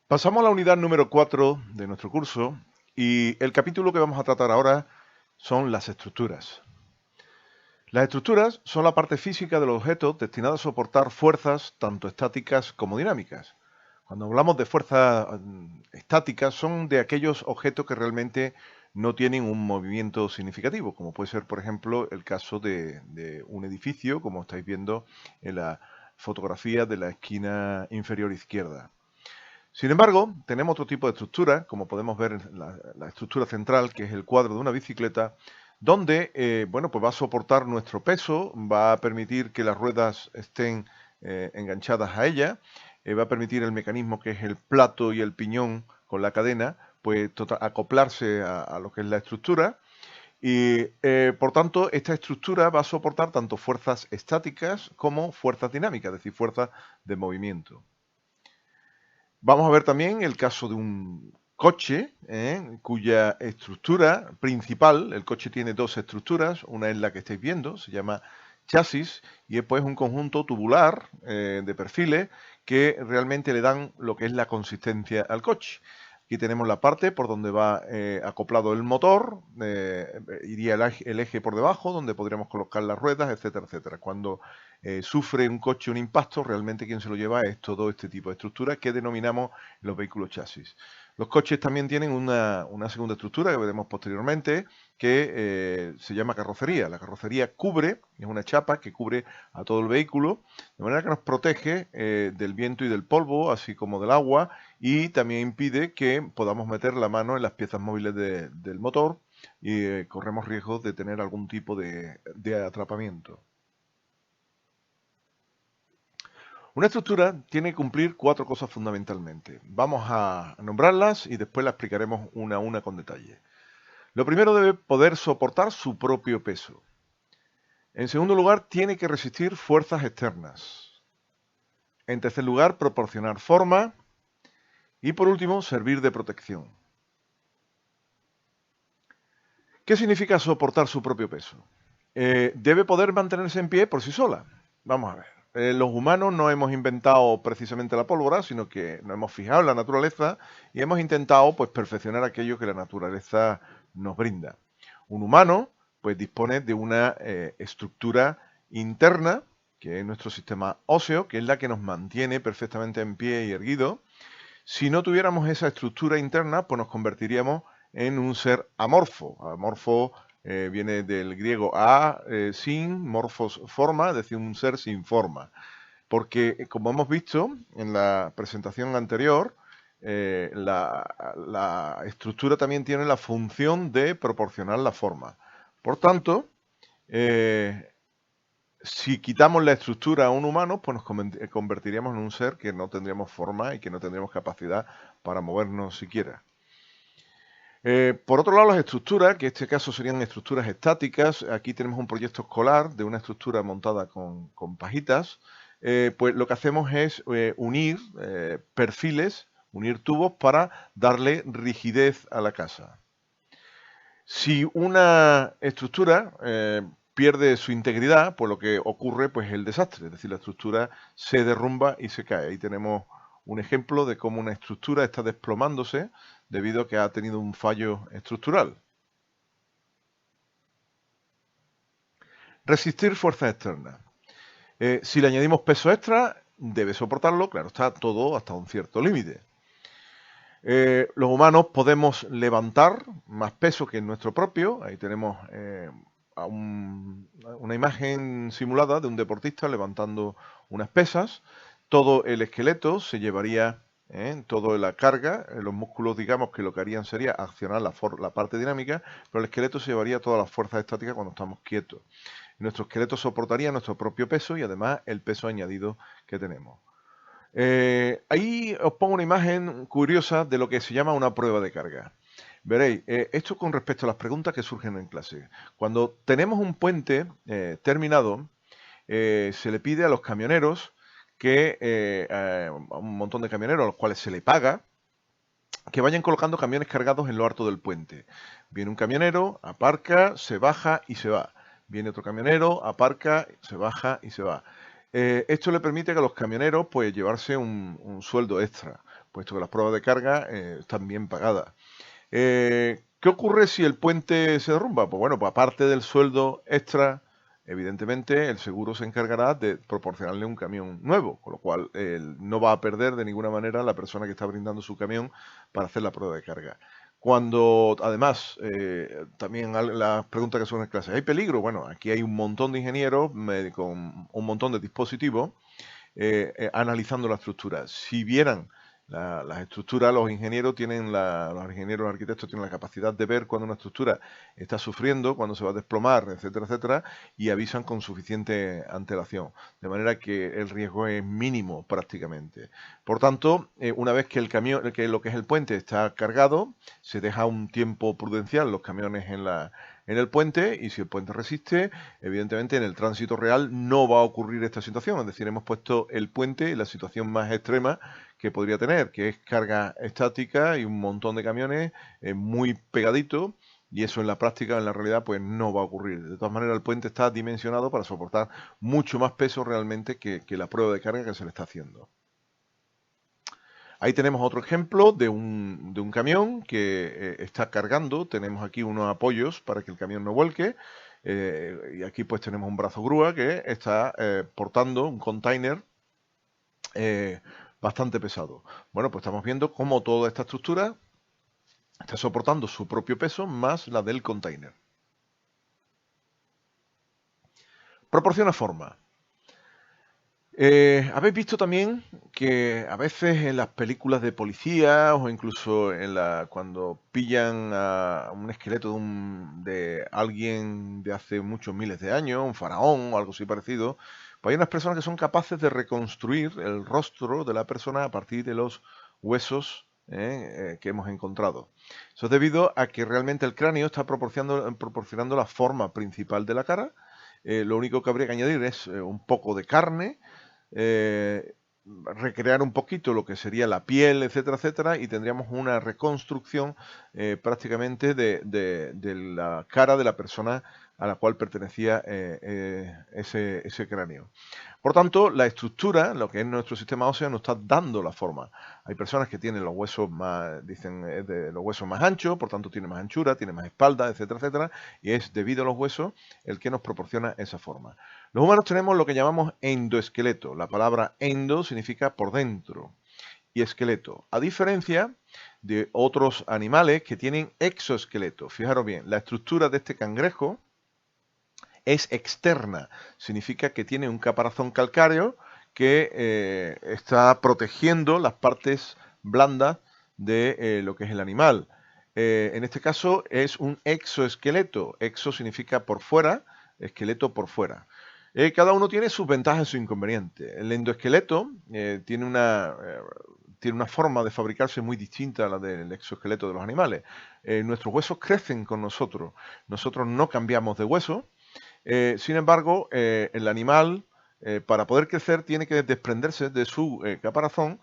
Pasamos a la unidad número 4 de nuestro curso y el capítulo que vamos a tratar ahora son las estructuras. Las estructuras son la parte física del objeto destinada a soportar fuerzas tanto estáticas como dinámicas. Cuando hablamos de fuerzas estáticas son de aquellos objetos que realmente no tienen un movimiento significativo, como puede ser, por ejemplo, el caso de un edificio, como estáis viendo en la fotografía de la esquina inferior izquierda. Sin embargo, tenemos otro tipo de estructura, como podemos ver en la estructura central, que es el cuadro de una bicicleta, donde bueno, pues va a soportar nuestro peso, va a permitir que las ruedas estén enganchadas a ella, va a permitir el mecanismo que es el plato y el piñón con la cadena, pues acoplarse a lo que es la estructura. Y por tanto, esta estructura va a soportar tanto fuerzas estáticas como fuerzas dinámicas, es decir, fuerzas de movimiento. Vamos a ver también el caso de un coche, cuya estructura principal, el coche tiene dos estructuras, una es la que estáis viendo, se llama chasis, y es pues un conjunto tubular de perfiles que realmente le dan lo que es la consistencia al coche. Aquí tenemos la parte por donde va acoplado el motor, iría el eje por debajo, donde podríamos colocar las ruedas, etcétera, etcétera. Cuando sufre un coche un impacto, realmente quien se lo lleva es todo este tipo de estructura que denominamos los vehículos chasis. Los coches también tienen una segunda estructura que veremos posteriormente, que se llama carrocería. La carrocería cubre, es una chapa que cubre a todo el vehículo, de manera que nos protege del viento y del polvo, así como del agua, y también impide que podamos meter la mano en las piezas móviles del motor y corremos riesgos de tener algún tipo de atrapamiento. Una estructura tiene que cumplir cuatro cosas fundamentalmente. Vamos a nombrarlas y después las explicaremos una a una con detalle. Lo primero, debe poder soportar su propio peso. En segundo lugar, tiene que resistir fuerzas externas. En tercer lugar, proporcionar forma. Y por último, servir de protección. ¿Qué significa soportar su propio peso? Debe poder mantenerse en pie por sí sola. Vamos a ver. Los humanos no hemos inventado precisamente la pólvora, sino que nos hemos fijado en la naturaleza y hemos intentado pues perfeccionar aquello que la naturaleza nos brinda. Un humano pues dispone de una estructura interna, que es nuestro sistema óseo, que es la que nos mantiene perfectamente en pie y erguido. Si no tuviéramos esa estructura interna, pues nos convertiríamos en un ser amorfo. Amorfo viene del griego a, sin, morfos, forma, es decir, un ser sin forma. Porque, como hemos visto en la presentación anterior, la estructura también tiene la función de proporcionar la forma. Por tanto, si quitamos la estructura a un humano, pues nos convertiríamos en un ser que no tendríamos forma y que no tendríamos capacidad para movernos siquiera. Por otro lado, las estructuras, que en este caso serían estructuras estáticas, aquí tenemos un proyecto escolar de una estructura montada con pajitas, pues lo que hacemos es unir perfiles, unir tubos para darle rigidez a la casa. Si una estructura pierde su integridad, pues lo que ocurre pues, es el desastre, es decir, la estructura se derrumba y se cae. Ahí tenemos un ejemplo de cómo una estructura está desplomándose debido a que ha tenido un fallo estructural. Resistir fuerzas externas. Si le añadimos peso extra, debe soportarlo, claro, está todo hasta un cierto límite. Los humanos podemos levantar más peso que el nuestro propio. Ahí tenemos una imagen simulada de un deportista levantando unas pesas. Todo el esqueleto se llevaría toda la carga. Los músculos, digamos que lo que harían sería accionar la parte dinámica, pero el esqueleto se llevaría todas las fuerzas estáticas cuando estamos quietos. Nuestro esqueleto soportaría nuestro propio peso y además el peso añadido que tenemos. Ahí os pongo una imagen curiosa de lo que se llama una prueba de carga. Veréis, esto con respecto a las preguntas que surgen en clase. Cuando tenemos un puente terminado, se le pide a los camioneros a un montón de camioneros a los cuales se le paga, que vayan colocando camiones cargados en lo alto del puente. Viene un camionero, aparca, se baja y se va. Viene otro camionero, aparca, se baja y se va. Esto le permite a los camioneros pues llevarse un sueldo extra. puesto que las pruebas de carga están bien pagadas. ¿Qué ocurre si el puente se derrumba? Pues bueno, pues aparte del sueldo extra, evidentemente el seguro se encargará de proporcionarle un camión nuevo, con lo cual no va a perder de ninguna manera la persona que está brindando su camión para hacer la prueba de carga. Cuando, además, también las preguntas que son en clase, ¿hay peligro? Bueno, aquí hay un montón de ingenieros con un montón de dispositivos analizando la estructura. Si vieran las estructuras, los ingenieros los ingenieros arquitectos tienen la capacidad de ver cuando una estructura está sufriendo, cuando se va a desplomar, etcétera, etcétera, y avisan con suficiente antelación. De manera que el riesgo es mínimo prácticamente. Por tanto, una vez que el camión, que lo que es el puente está cargado, se deja un tiempo prudencial los camiones en el puente, y si el puente resiste, evidentemente en el tránsito real no va a ocurrir esta situación. Es decir, hemos puesto el puente en la situación más extrema que podría tener, que es carga estática y un montón de camiones muy pegaditos, y eso en la práctica, en la realidad, pues no va a ocurrir. De todas maneras, el puente está dimensionado para soportar mucho más peso realmente que la prueba de carga que se le está haciendo. Ahí tenemos otro ejemplo de un camión que está cargando. Tenemos aquí unos apoyos para que el camión no vuelque. Y aquí pues tenemos un brazo grúa que está portando un container bastante pesado. Bueno, pues estamos viendo cómo toda esta estructura está soportando su propio peso más la del container. Proporciona forma. Habéis visto también que a veces en las películas de policía o incluso cuando pillan a un esqueleto de alguien de hace muchos miles de años, un faraón o algo así parecido, pues hay unas personas que son capaces de reconstruir el rostro de la persona a partir de los huesos que hemos encontrado. Eso es debido a que realmente el cráneo está proporcionando la forma principal de la cara. Lo único que habría que añadir es un poco de carne, recrear un poquito lo que sería la piel, etcétera, etcétera, y tendríamos una reconstrucción prácticamente de la cara de la persona a la cual pertenecía ese cráneo. Por tanto, la estructura, lo que es nuestro sistema óseo, nos está dando la forma. Hay personas que tienen los huesos más, dicen, de los huesos más anchos, por tanto tiene más anchura, tiene más espalda, etcétera, etcétera, y es debido a los huesos el que nos proporciona esa forma. Los humanos tenemos lo que llamamos endoesqueleto. La palabra endo significa por dentro y esqueleto, a diferencia de otros animales que tienen exoesqueleto. Fijaros bien, la estructura de este cangrejo es externa, significa que tiene un caparazón calcáreo que está protegiendo las partes blandas de lo que es el animal. En este caso es un exoesqueleto. Exo significa por fuera, esqueleto por fuera. Cada uno tiene sus ventajas y sus inconvenientes. El endoesqueleto tiene una forma de fabricarse muy distinta a la del exoesqueleto de los animales. Nuestros huesos crecen con nosotros. Nosotros no cambiamos de hueso. Sin embargo, el animal, para poder crecer, tiene que desprenderse de su caparazón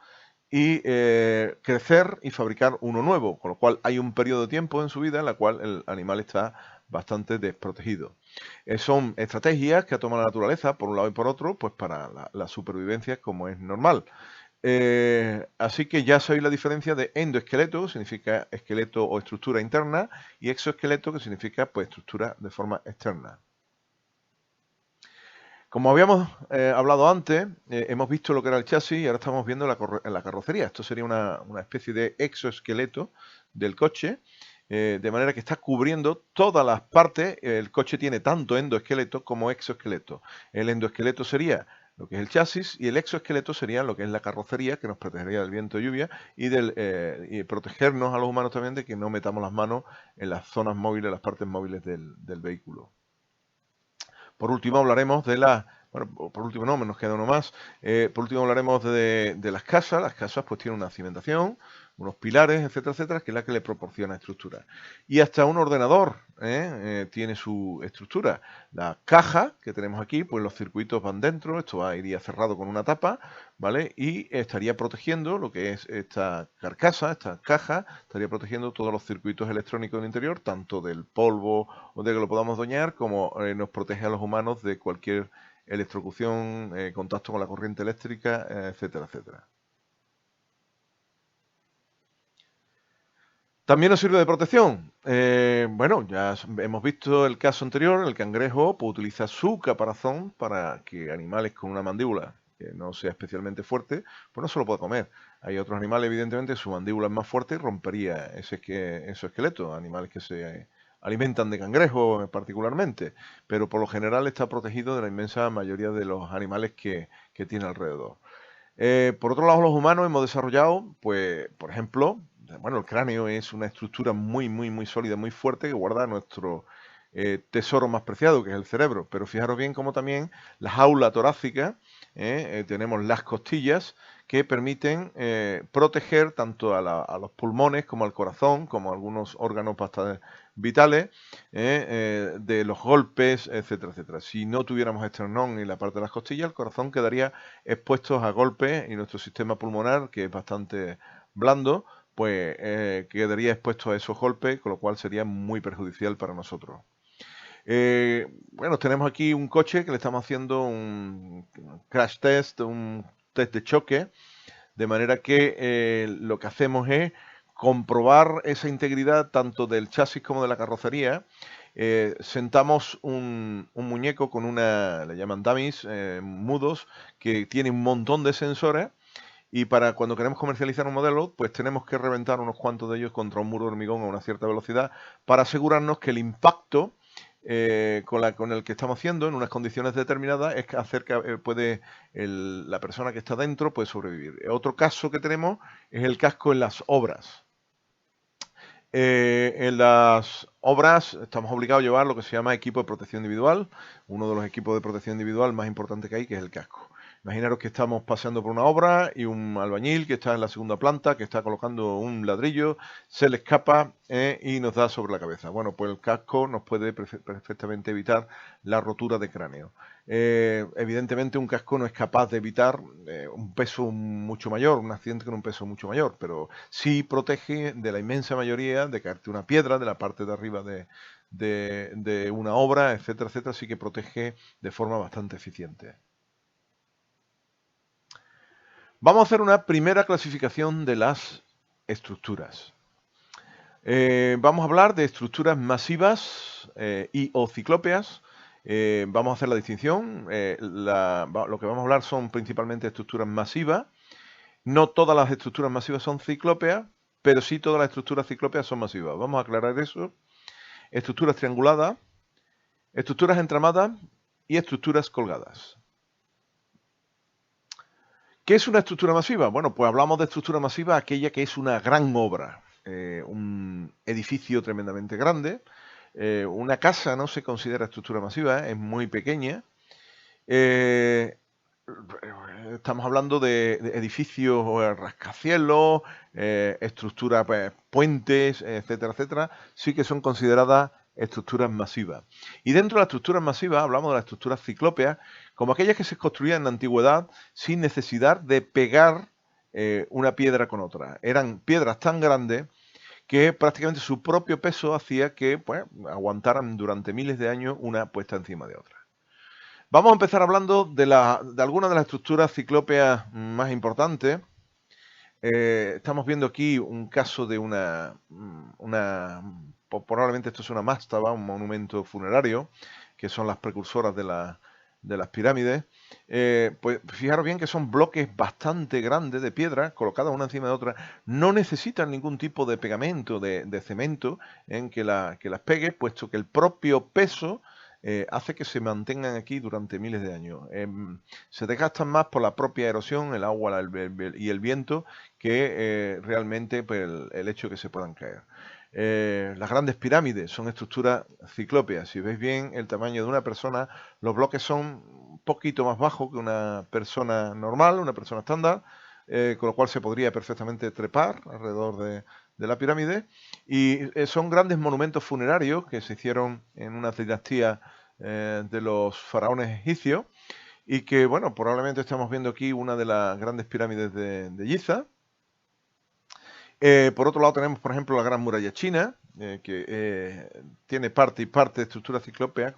y crecer y fabricar uno nuevo, con lo cual hay un periodo de tiempo en su vida en la cual el animal está bastante desprotegido. Son estrategias que ha tomado la naturaleza, por un lado y por otro, pues para la supervivencia como es normal. Así que ya sabéis la diferencia de endoesqueleto, significa esqueleto o estructura interna, y exoesqueleto, que significa pues estructura de forma externa. Como habíamos hablado antes, hemos visto lo que era el chasis y ahora estamos viendo la carrocería. Esto sería una especie de exoesqueleto del coche, de manera que está cubriendo todas las partes. El coche tiene tanto endoesqueleto como exoesqueleto. El endoesqueleto sería lo que es el chasis y el exoesqueleto sería lo que es la carrocería, que nos protegería del viento y lluvia y protegernos a los humanos también de que no metamos las manos en las zonas móviles, las partes móviles del vehículo. Por último hablaremos bueno, por último no, nos queda uno más. Por último hablaremos de las casas. Las casas pues tienen una cimentación, unos pilares, etcétera, etcétera, que es la que le proporciona estructura. Y hasta un ordenador tiene su estructura. La caja que tenemos aquí, pues los circuitos van dentro, esto iría cerrado con una tapa, ¿vale? Y estaría protegiendo lo que es esta carcasa, esta caja, estaría protegiendo todos los circuitos electrónicos del interior, tanto del polvo o de que lo podamos dañar, como nos protege a los humanos de cualquier electrocución, contacto con la corriente eléctrica, etcétera, etcétera. También nos sirve de protección. Bueno, ya hemos visto el caso anterior, el cangrejo pues, utiliza su caparazón para que animales con una mandíbula que no sea especialmente fuerte, pues no se lo puede comer. Hay otros animales, evidentemente, su mandíbula es más fuerte y rompería ese esqueleto, animales que se alimentan de cangrejo particularmente, pero por lo general está protegido de la inmensa mayoría de los animales que tiene alrededor. Por otro lado, los humanos hemos desarrollado, pues, por ejemplo, bueno, el cráneo es una estructura muy, muy, muy sólida, muy fuerte que guarda nuestro tesoro más preciado, que es el cerebro. Pero fijaros bien cómo también la jaula torácica, tenemos las costillas que permiten proteger tanto a los pulmones como al corazón, como a algunos órganos bastante vitales, de los golpes, etcétera, etcétera. Si no tuviéramos esternón en la parte de las costillas, el corazón quedaría expuestos a golpes y nuestro sistema pulmonar, que es bastante blando, pues quedaría expuesto a esos golpes, con lo cual sería muy perjudicial para nosotros. Bueno, tenemos aquí un coche que le estamos haciendo un crash test, un test de choque, de manera que lo que hacemos es comprobar esa integridad tanto del chasis como de la carrocería. Sentamos un muñeco con le llaman dummies, mudos, que tiene un montón de sensores y para cuando queremos comercializar un modelo, pues tenemos que reventar unos cuantos de ellos contra un muro de hormigón a una cierta velocidad para asegurarnos que el impacto con el que estamos haciendo en unas condiciones determinadas es que hacer que la persona que está dentro puede sobrevivir. Otro caso que tenemos es el casco en las obras. En las obras estamos obligados a llevar lo que se llama equipo de protección individual, uno de los equipos de protección individual más importantes que hay, que es el casco. Imaginaros que estamos paseando por una obra y un albañil que está en la segunda planta, que está colocando un ladrillo, se le escapa y nos da sobre la cabeza. Bueno, pues el casco nos puede perfectamente evitar la rotura de cráneo. Evidentemente un casco no es capaz de evitar un peso mucho mayor, un accidente con un peso mucho mayor, pero sí protege de la inmensa mayoría de caerte una piedra de la parte de arriba de una obra, etcétera, etcétera, sí que protege de forma bastante eficiente. Vamos a hacer una primera clasificación de las estructuras. Vamos a hablar de estructuras masivas y o ciclópeas. Vamos a hacer la distinción. Lo que vamos a hablar son principalmente estructuras masivas. No todas las estructuras masivas son ciclópeas, pero sí todas las estructuras ciclópeas son masivas. Vamos a aclarar eso. Estructuras trianguladas, estructuras entramadas y estructuras colgadas. ¿Qué es una estructura masiva? Bueno, pues hablamos de estructura masiva aquella que es una gran obra, un edificio tremendamente grande. Una casa no se considera estructura masiva, es muy pequeña. Estamos hablando de edificios rascacielos, estructuras, pues, puentes, etcétera, etcétera, sí que son consideradas estructuras masivas. Y dentro de las estructuras masivas hablamos de las estructuras ciclópeas, como aquellas que se construían en la antigüedad sin necesidad de pegar una piedra con otra. Eran piedras tan grandes que prácticamente su propio peso hacía que pues, aguantaran durante miles de años una puesta encima de otra. Vamos a empezar hablando de algunas de las estructuras ciclópeas más importantes. Estamos viendo aquí un caso de probablemente esto es una mástaba, un monumento funerario, que son las precursoras de las pirámides. Pues fijaros bien que son bloques bastante grandes de piedra, colocadas una encima de otra. No necesitan ningún tipo de pegamento, de cemento, en que las pegue, puesto que el propio peso hace que se mantengan aquí durante miles de años. Se desgastan más por la propia erosión, el agua y el viento, que realmente pues, el hecho de que se puedan caer. Las grandes pirámides son estructuras ciclópeas. Si veis bien el tamaño de una persona, los bloques son un poquito más bajos que una persona normal, una persona estándar, con lo cual se podría perfectamente trepar alrededor de la pirámide. Y son grandes monumentos funerarios que se hicieron en una dinastía de los faraones egipcios y que, bueno, probablemente estamos viendo aquí una de las grandes pirámides de Giza. Por otro lado tenemos, por ejemplo, la Gran Muralla China, que tiene parte y parte de estructura ciclópea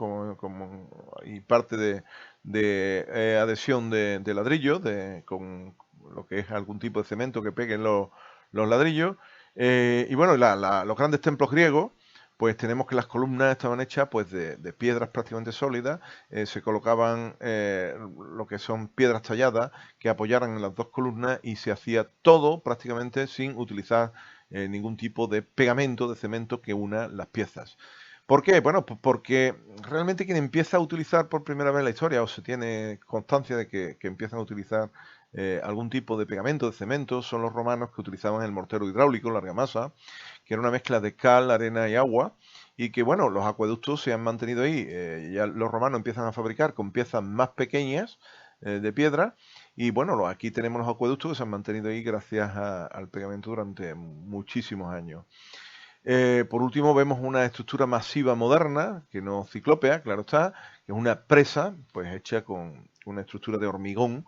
y parte de adhesión de ladrillo, con lo que es algún tipo de cemento que peguen los ladrillos. Y bueno, los grandes templos griegos, pues tenemos que las columnas estaban hechas pues de piedras prácticamente sólidas, se colocaban lo que son piedras talladas que apoyaran en las dos columnas y se hacía todo prácticamente sin utilizar ningún tipo de pegamento, de cemento que una las piezas. ¿Por qué? Bueno, pues porque realmente quien empieza a utilizar por primera vez en la historia, o se tiene constancia de que empiezan a utilizar algún tipo de pegamento, de cemento, son los romanos que utilizaban el mortero hidráulico, la argamasa, que era una mezcla de cal, arena y agua, y que bueno, los acueductos se han mantenido ahí. Ya los romanos empiezan a fabricar con piezas más pequeñas de piedra, y bueno, aquí tenemos los acueductos que se han mantenido ahí gracias al pegamento durante muchísimos años. Por último, vemos una estructura masiva moderna, que no ciclópea, claro está, que es una presa, pues hecha con una estructura de hormigón,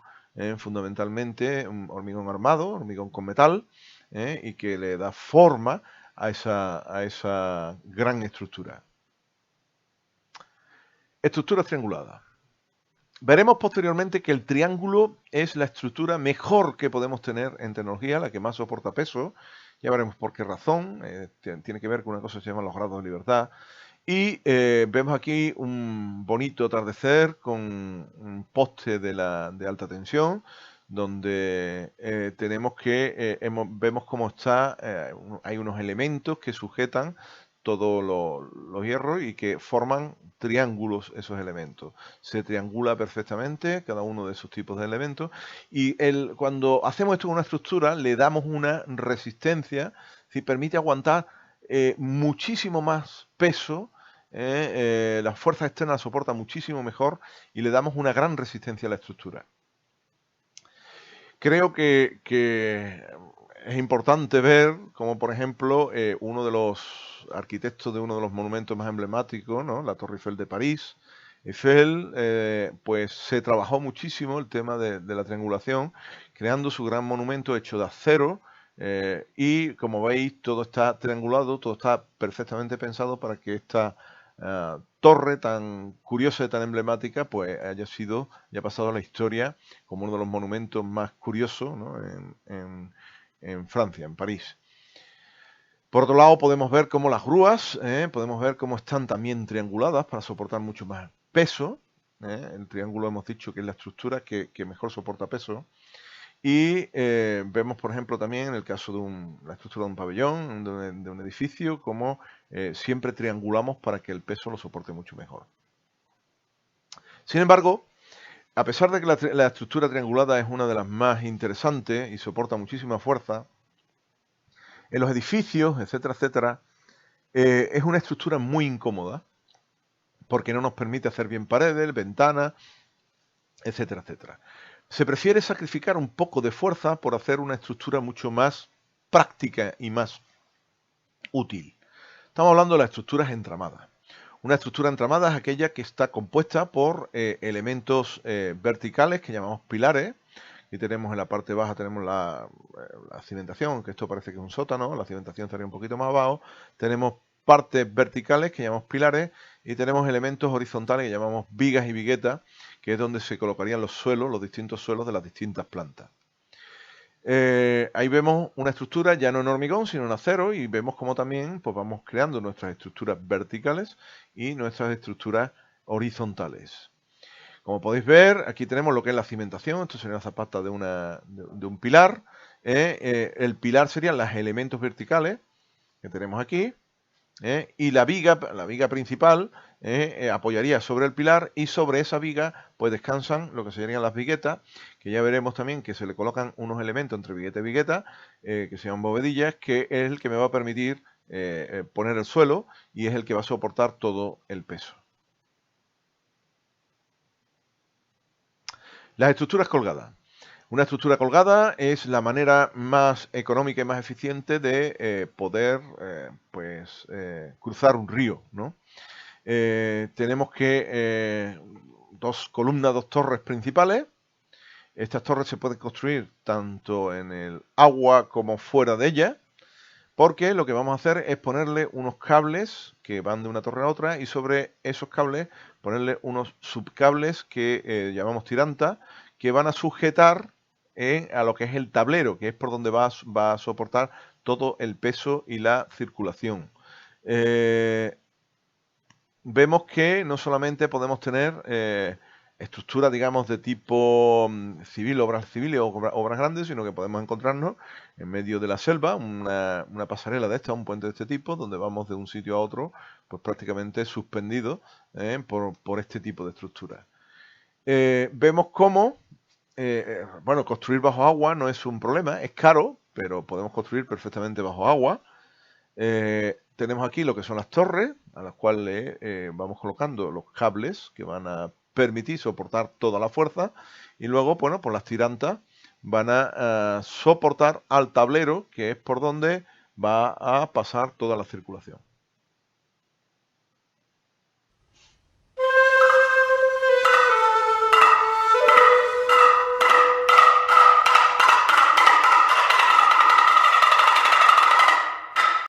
fundamentalmente un hormigón armado, hormigón con metal, y que le da forma a esa gran estructura. Estructura triangulada. Veremos posteriormente que el triángulo es la estructura mejor que podemos tener en tecnología, la que más soporta peso. Ya veremos por qué razón. Tiene que ver con una cosa que se llama los grados de libertad. Y vemos aquí un bonito atardecer con un poste de alta tensión, donde tenemos que vemos cómo está, hay unos elementos que sujetan todos los hierros y que forman triángulos esos elementos. Se triangula perfectamente cada uno de esos tipos de elementos y cuando hacemos esto con una estructura le damos una resistencia, si permite aguantar muchísimo más peso, las fuerzas externas la soportan muchísimo mejor y le damos una gran resistencia a la estructura. Creo que es importante ver como, por ejemplo, uno de los arquitectos de uno de los monumentos más emblemáticos, ¿no? La Torre Eiffel de París, Eiffel, pues se trabajó muchísimo el tema de la triangulación, creando su gran monumento hecho de acero, y como veis todo está triangulado, todo está perfectamente pensado para que esta torre tan curiosa y tan emblemática pues haya pasado a la historia como uno de los monumentos más curiosos, ¿no? en Francia, en París. Por otro lado, podemos ver cómo las grúas, podemos ver cómo están también trianguladas para soportar mucho más peso. El triángulo hemos dicho que es la estructura que mejor soporta peso. Y vemos, por ejemplo, también en el caso de la estructura de un pabellón, de un edificio, como siempre triangulamos para que el peso lo soporte mucho mejor. Sin embargo, a pesar de que la estructura triangulada es una de las más interesantes y soporta muchísima fuerza, en los edificios, etcétera, etcétera, es una estructura muy incómoda porque no nos permite hacer bien paredes, ventanas, etcétera, etcétera. Se prefiere sacrificar un poco de fuerza por hacer una estructura mucho más práctica y más útil. Estamos hablando de las estructuras entramadas. Una estructura entramada es aquella que está compuesta por elementos verticales que llamamos pilares. Y tenemos en la parte baja tenemos la cimentación, que esto parece que es un sótano, la cimentación estaría un poquito más abajo. Tenemos partes verticales que llamamos pilares y tenemos elementos horizontales que llamamos vigas y viguetas, que es donde se colocarían los suelos, los distintos suelos de las distintas plantas. Ahí vemos una estructura ya no en hormigón, sino en acero, y vemos cómo también pues, vamos creando nuestras estructuras verticales y nuestras estructuras horizontales. Como podéis ver, aquí tenemos lo que es la cimentación. Esto sería la zapata de un pilar. El pilar serían los elementos verticales que tenemos aquí. Y la viga principal apoyaría sobre el pilar y sobre esa viga pues descansan lo que serían las viguetas, que ya veremos también que se le colocan unos elementos entre vigueta y vigueta, que se llaman bovedillas, que es el que me va a permitir poner el suelo y es el que va a soportar todo el peso. Las estructuras colgadas. Una estructura colgada es la manera más económica y más eficiente de poder cruzar un río, ¿no? Tenemos que dos columnas, dos torres principales. Estas torres se pueden construir tanto en el agua como fuera de ella, porque lo que vamos a hacer es ponerle unos cables que van de una torre a otra y sobre esos cables ponerle unos subcables que llamamos tiranta, que van a sujetar a lo que es el tablero, que es por donde va a soportar todo el peso y la circulación. Vemos que no solamente podemos tener estructuras, digamos, de tipo civil, obras civiles o obras grandes, sino que podemos encontrarnos en medio de la selva una pasarela de esta, un puente de este tipo, donde vamos de un sitio a otro, pues prácticamente suspendidos por este tipo de estructuras. Vemos cómo, bueno, construir bajo agua no es un problema, es caro, pero podemos construir perfectamente bajo agua. Tenemos aquí lo que son las torres, a las cuales vamos colocando los cables que van a permitir soportar toda la fuerza, y luego, bueno, pues las tirantas van a soportar al tablero, que es por donde va a pasar toda la circulación.